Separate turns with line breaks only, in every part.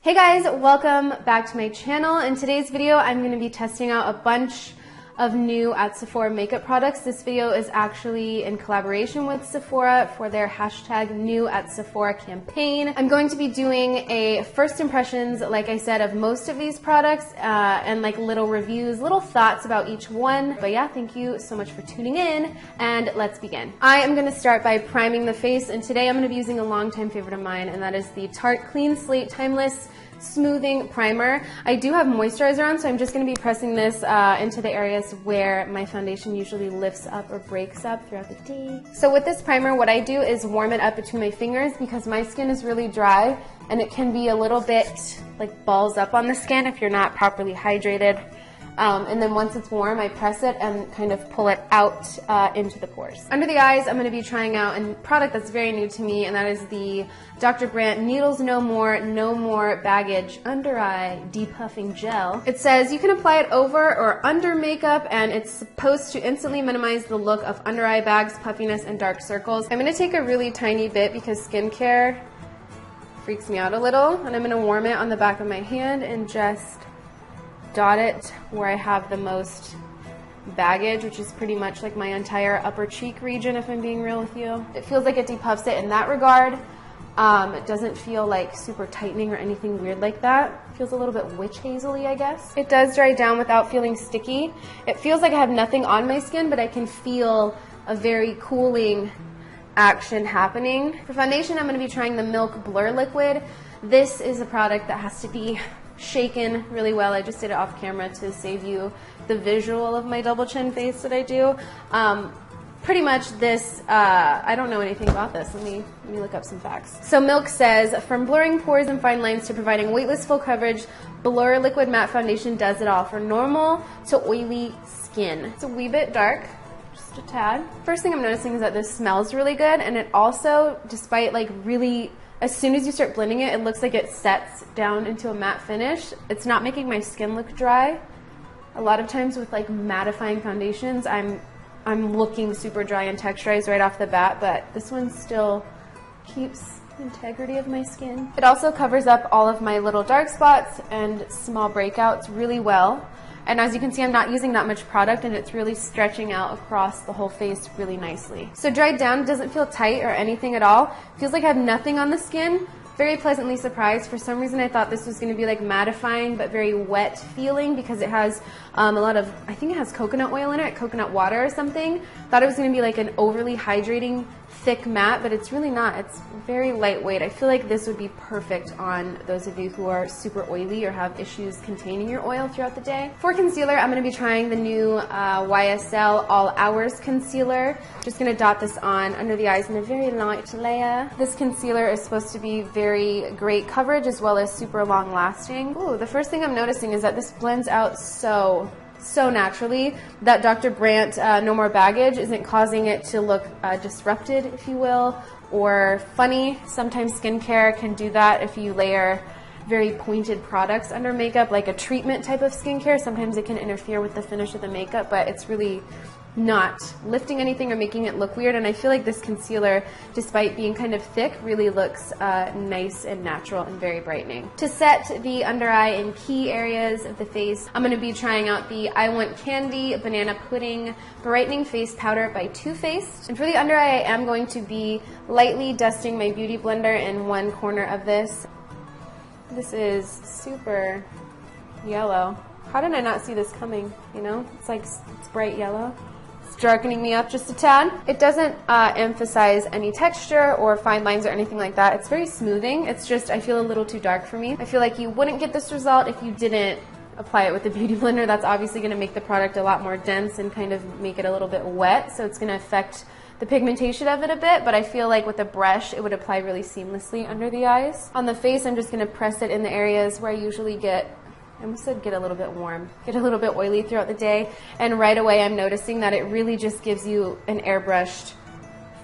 Hey guys, welcome back to my channel. In today's video, I'm going to be testing out a bunch of new at Sephora makeup products. This video is actually in collaboration with Sephora for their hashtag new at Sephora campaign. I'm going to be doing a first impressions, like I said, of most of these products and like little reviews, little thoughts about each one. But yeah, thank you so much for tuning in and let's begin. I am going to start by priming the face, and today I'm going to be using a longtime favorite of mine, and that is the Tarte Clean Slate Timeless Smoothing Primer. I do have moisturizer on, so I'm just going to be pressing this into the areas where my foundation usually lifts up or breaks up throughout the day. So with this primer, what I do is warm it up between my fingers because my skin is really dry and it can be a little bit like balls up on the skin if you're not properly hydrated. And then once it's warm, I press it and kind of pull it out into the pores. Under the eyes, I'm going to be trying out a product that's very new to me, and that is the Dr. Brandt Needles No More Baggage Under Eye Depuffing Gel. It says you can apply it over or under makeup, and it's supposed to instantly minimize the look of under eye bags, puffiness, and dark circles. I'm going to take a really tiny bit because skincare freaks me out a little, and I'm going to warm it on the back of my hand and just dot it where I have the most baggage, which is pretty much like my entire upper cheek region, if I'm being real with you. It feels like it depuffs it in that regard. It doesn't feel like super tightening or anything weird like that. It feels a little bit witch hazel-y, I guess. It does dry down without feeling sticky. It feels like I have nothing on my skin, but I can feel a very cooling action happening. For foundation, I'm going to be trying the Milk Blur Liquid. This is a product that has to be shaken really well. I just did it off camera to save you the visual of my double chin face that I do. Pretty much this, I don't know anything about this. Let me look up some facts. So Milk says, from blurring pores and fine lines to providing weightless full coverage, Blur Liquid Matte Foundation does it all for normal to oily skin. It's a wee bit dark, just a tad. First thing I'm noticing is that this smells really good, and it also, despite like really, as soon as you start blending it, it looks like it sets down into a matte finish. It's not making my skin look dry. A lot of times with like mattifying foundations, I'm looking super dry and texturized right off the bat, but this one still keeps the integrity of my skin. It also covers up all of my little dark spots and small breakouts really well. And as you can see, I'm not using that much product, and it's really stretching out across the whole face really nicely. So dried down, it doesn't feel tight or anything at all. It feels like I have nothing on the skin. Very pleasantly surprised. For some reason, I thought this was going to be like mattifying, but very wet feeling because it has a lot of, I think it has coconut oil in it, coconut water or something. Thought it was going to be like an overly hydrating, thick matte, but it's really not. It's very lightweight. I feel like this would be perfect on those of you who are super oily or have issues containing your oil throughout the day. For concealer, I'm going to be trying the new YSL All Hours Concealer. Just going to dot this on under the eyes in a very light layer. This concealer is supposed to be very great coverage as well as super long lasting. Ooh, the first thing I'm noticing is that this blends out so naturally that Dr. Brandt No More Baggage isn't causing it to look disrupted, if you will, or funny. Sometimes skincare can do that if you layer very pointed products under makeup, like a treatment type of skincare. Sometimes it can interfere with the finish of the makeup, but it's really not lifting anything or making it look weird. And I feel like this concealer, despite being kind of thick, really looks nice and natural and very brightening. To set the under eye and key areas of the face, I'm going to be trying out the I Want Candy Banana Pudding Brightening Face Powder by Too Faced. And for the under eye, I am going to be lightly dusting my beauty blender in one corner of this. This is super yellow. How did I not see this coming? You know, it's like it's bright yellow. It's darkening me up just a tad. It doesn't emphasize any texture or fine lines or anything like that. It's very smoothing. It's just, I feel a little too dark for me. I feel like you wouldn't get this result if you didn't apply it with a beauty blender. That's obviously going to make the product a lot more dense and kind of make it a little bit wet, so it's going to affect the pigmentation of it a bit, but I feel like with a brush it would apply really seamlessly under the eyes. On the face, I'm just going to press it in the areas where I usually get, I almost said get a little bit warm, get a little bit oily throughout the day, and right away I'm noticing that it really just gives you an airbrushed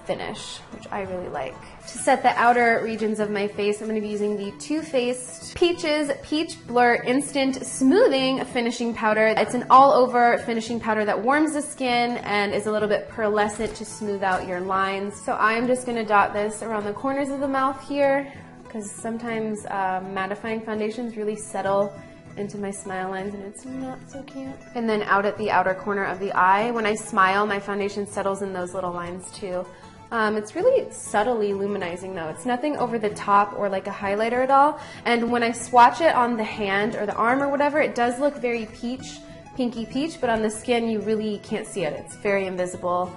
finish, which I really like. To set the outer regions of my face, I'm going to be using the Too Faced Peaches Peach Blur Instant Smoothing Finishing Powder. It's an all-over finishing powder that warms the skin and is a little bit pearlescent to smooth out your lines. So I'm just going to dot this around the corners of the mouth here, because sometimes mattifying foundations really settle into my smile lines and it's not so cute. And then out at the outer corner of the eye, when I smile, my foundation settles in those little lines too. It's really subtly luminizing though. It's nothing over the top or like a highlighter at all. And when I swatch it on the hand or the arm or whatever, it does look very peach, pinky peach, but on the skin you really can't see it. It's very invisible,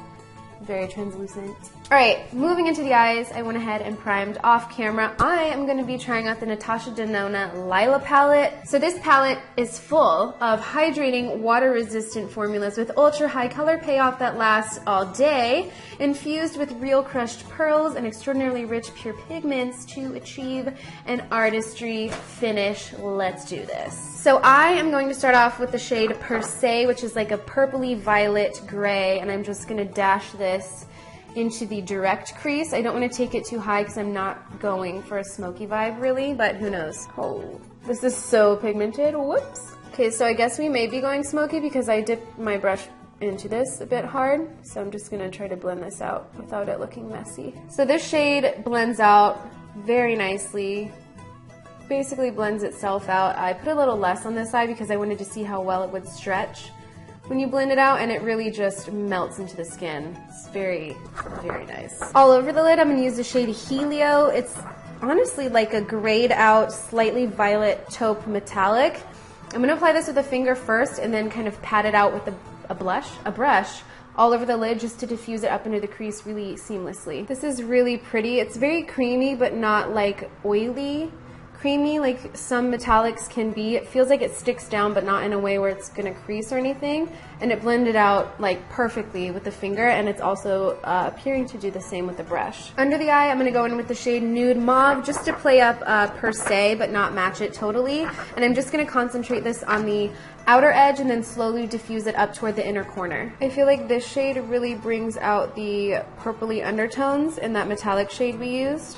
very translucent. All right, moving into the eyes, I went ahead and primed off camera. I am going to be trying out the Natasha Denona Lila palette. So this palette is full of hydrating, water-resistant formulas with ultra-high color payoff that lasts all day, infused with real crushed pearls and extraordinarily rich pure pigments to achieve an artistry finish. Let's do this. So I am going to start off with the shade Per Se, which is like a purpley violet gray, and I'm just going to dash this into the direct crease. I don't want to take it too high because I'm not going for a smoky vibe really, but who knows. Oh, this is so pigmented. Whoops. Okay, so I guess we may be going smoky because I dipped my brush into this a bit hard. So I'm just going to try to blend this out without it looking messy. So this shade blends out very nicely. Basically blends itself out. I put a little less on this side because I wanted to see how well it would stretch when you blend it out, and it really just melts into the skin. It's very, very nice. All over the lid, I'm going to use the shade Helio. It's honestly like a grayed out, slightly violet taupe metallic. I'm going to apply this with a finger first and then kind of pat it out with a brush all over the lid just to diffuse it up into the crease really seamlessly. This is really pretty. It's very creamy, but not like oily creamy like some metallics can be. It feels like it sticks down, but not in a way where it's gonna crease or anything. And it blended out like perfectly with the finger, and it's also appearing to do the same with the brush. Under the eye, I'm gonna go in with the shade Nude Mauve just to play up Per Se, but not match it totally. And I'm just gonna concentrate this on the outer edge and then slowly diffuse it up toward the inner corner. I feel like this shade really brings out the purpley undertones in that metallic shade we used,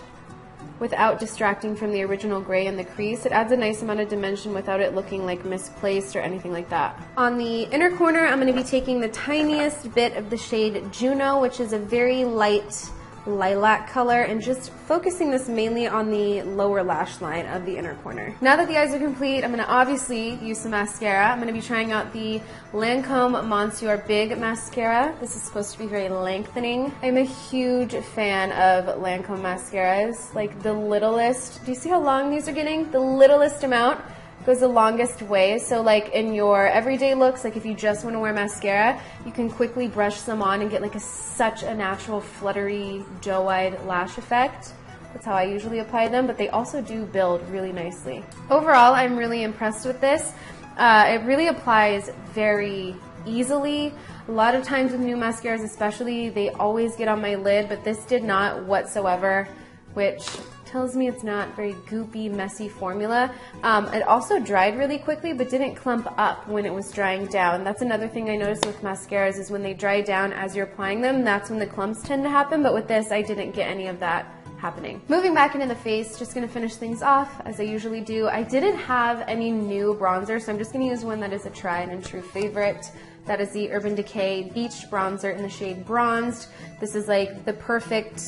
without distracting from the original gray in the crease. It adds a nice amount of dimension without it looking like misplaced or anything like that. On the inner corner, I'm going to be taking the tiniest bit of the shade Juno, which is a very light lilac color, and just focusing this mainly on the lower lash line of the inner corner. Now that the eyes are complete, I'm going to obviously use some mascara. I'm going to be trying out the Lancome Monsieur Big Mascara. This is supposed to be very lengthening. I'm a huge fan of Lancome mascaras. Like the littlest, do you see how long these are getting? The littlest amount goes the longest way. So like in your everyday looks, like if you just want to wear mascara, you can quickly brush some on and get like such a natural fluttery doe-eyed lash effect. That's how I usually apply them, but they also do build really nicely. Overall, I'm really impressed with this. It really applies very easily. A lot of times with new mascaras especially, they always get on my lid, but this did not whatsoever, which tells me it's not very goopy, messy formula. It also dried really quickly, but didn't clump up when it was drying down. That's another thing I noticed with mascaras is when they dry down as you're applying them, that's when the clumps tend to happen, but with this, I didn't get any of that happening. Moving back into the face, just gonna finish things off as I usually do. I didn't have any new bronzer, so I'm just gonna use one that is a tried and true favorite. That is the Urban Decay Beach Bronzer in the shade Bronzed. This is like the perfect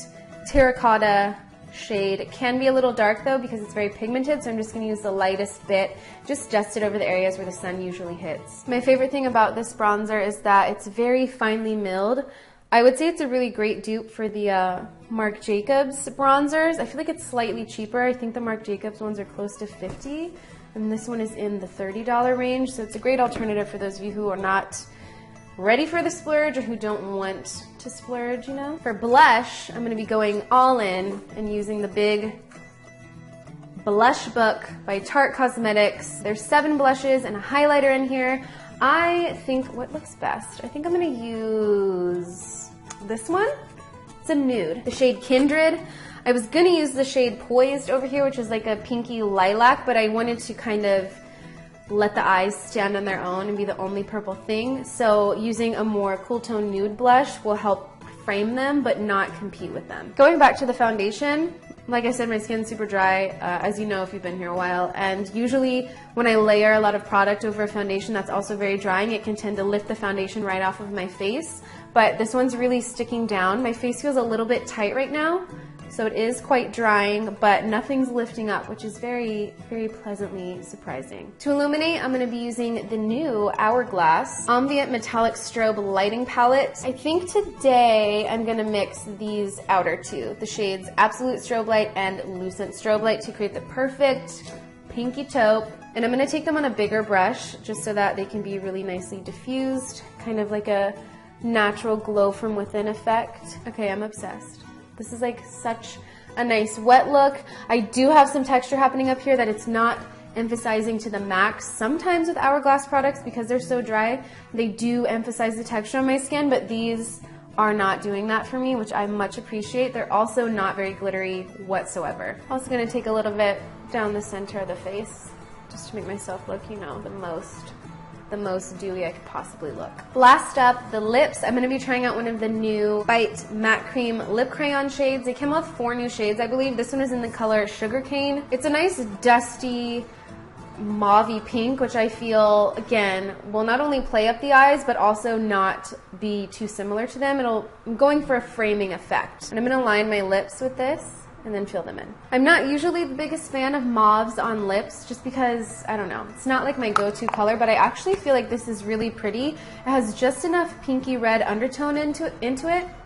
terracotta shade. It can be a little dark though because it's very pigmented, so I'm just going to use the lightest bit, just dust it over the areas where the sun usually hits. My favorite thing about this bronzer is that it's very finely milled. I would say it's a really great dupe for the Marc Jacobs bronzers. I feel like it's slightly cheaper. I think the Marc Jacobs ones are close to $50, and this one is in the $30 range, so it's a great alternative for those of you who are not ready for the splurge or who don't want to splurge, you know? For blush, I'm going to be going all in and using the big Blush Book by Tarte Cosmetics. There's 7 blushes and a highlighter in here. I think what looks best, I think I'm going to use this one. It's a nude, the shade Kindred. I was going to use the shade Poised over here, which is like a pinky lilac, but I wanted to kind of let the eyes stand on their own and be the only purple thing. So using a more cool tone nude blush will help frame them but not compete with them. Going back to the foundation, like I said, my skin's super dry, as you know if you've been here a while, and usually when I layer a lot of product over a foundation that's also very drying, it can tend to lift the foundation right off of my face, but this one's really sticking down. My face feels a little bit tight right now, So it is quite drying, but nothing's lifting up, which is very, very pleasantly surprising. To illuminate, I'm gonna be using the new Hourglass Ambient Metallic Strobe Lighting Palette. I think today I'm gonna mix these outer two, the shades Absolute Strobe Light and Lucent Strobe Light, to create the perfect pinky taupe. And I'm gonna take them on a bigger brush just so that they can be really nicely diffused, kind of like a natural glow from within effect. Okay, I'm obsessed. This is like such a nice wet look. I do have some texture happening up here that it's not emphasizing to the max. Sometimes with Hourglass products, because they're so dry, they do emphasize the texture on my skin, but these are not doing that for me, which I much appreciate. They're also not very glittery whatsoever. Also gonna take a little bit down the center of the face, just to make myself look, you know, the most dewy I could possibly look. Last up, the lips. I'm gonna be trying out one of the new Bite Matte Cream Lip Crayon shades. They came out with 4 new shades, I believe. This one is in the color Sugarcane. It's a nice dusty mauve-y pink, which I feel, again, will not only play up the eyes, but also not be too similar to them. I'm going for a framing effect. And I'm gonna line my lips with this and then fill them in. I'm not usually the biggest fan of mauves on lips just because, I don't know, it's not like my go-to color, but I actually feel like this is really pretty. It has just enough pinky red undertone in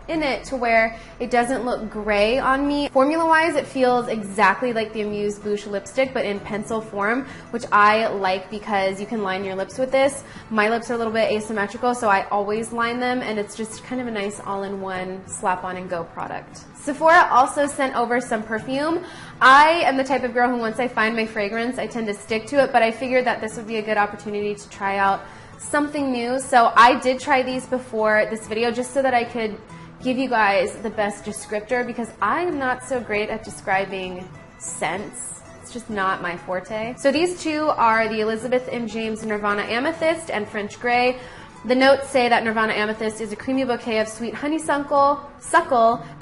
it to where it doesn't look gray on me. Formula-wise, it feels exactly like the Amuse Bouche lipstick, but in pencil form, which I like because you can line your lips with this. My lips are a little bit asymmetrical, so I always line them, and it's just kind of a nice all-in-one slap-on-and-go product. Sephora also sent over some perfume. I am the type of girl who, once I find my fragrance, I tend to stick to it, but I figured that this would be a good opportunity to try out something new. So I did try these before this video just so that I could give you guys the best descriptor, because I am not so great at describing scents. It's just not my forte. So these two are the Elizabeth and James Nirvana Amethyst and French Grey. The notes say that Nirvana Amethyst is a creamy bouquet of sweet honeysuckle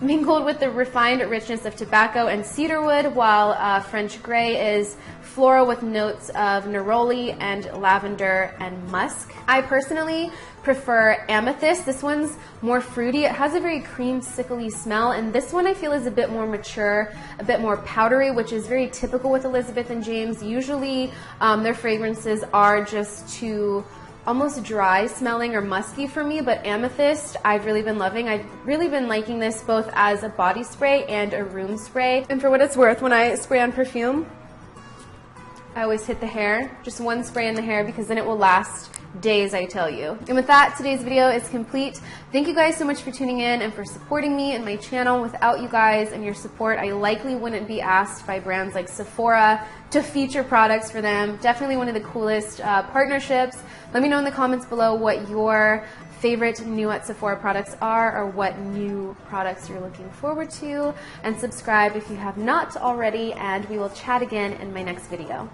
mingled with the refined richness of tobacco and cedarwood, while French Grey is floral with notes of neroli and lavender and musk. I personally prefer Amethyst. This one's more fruity. It has a very creamsicle-y smell, and this one I feel is a bit more mature, a bit more powdery, which is very typical with Elizabeth and James. Usually their fragrances are just too almost dry smelling or musky for me, but Amethyst I've really been loving. I've really been liking this both as a body spray and a room spray. And for what it's worth, when I spray on perfume, I always hit the hair, just one spray in the hair, because then it will last days, I tell you. And with that, today's video is complete. Thank you guys so much for tuning in and for supporting me and my channel. Without you guys and your support, I likely wouldn't be asked by brands like Sephora to feature products for them. Definitely one of the coolest partnerships. Let me know in the comments below what your favorite new at Sephora products are, or what new products you're looking forward to, and subscribe if you have not already, and we will chat again in my next video.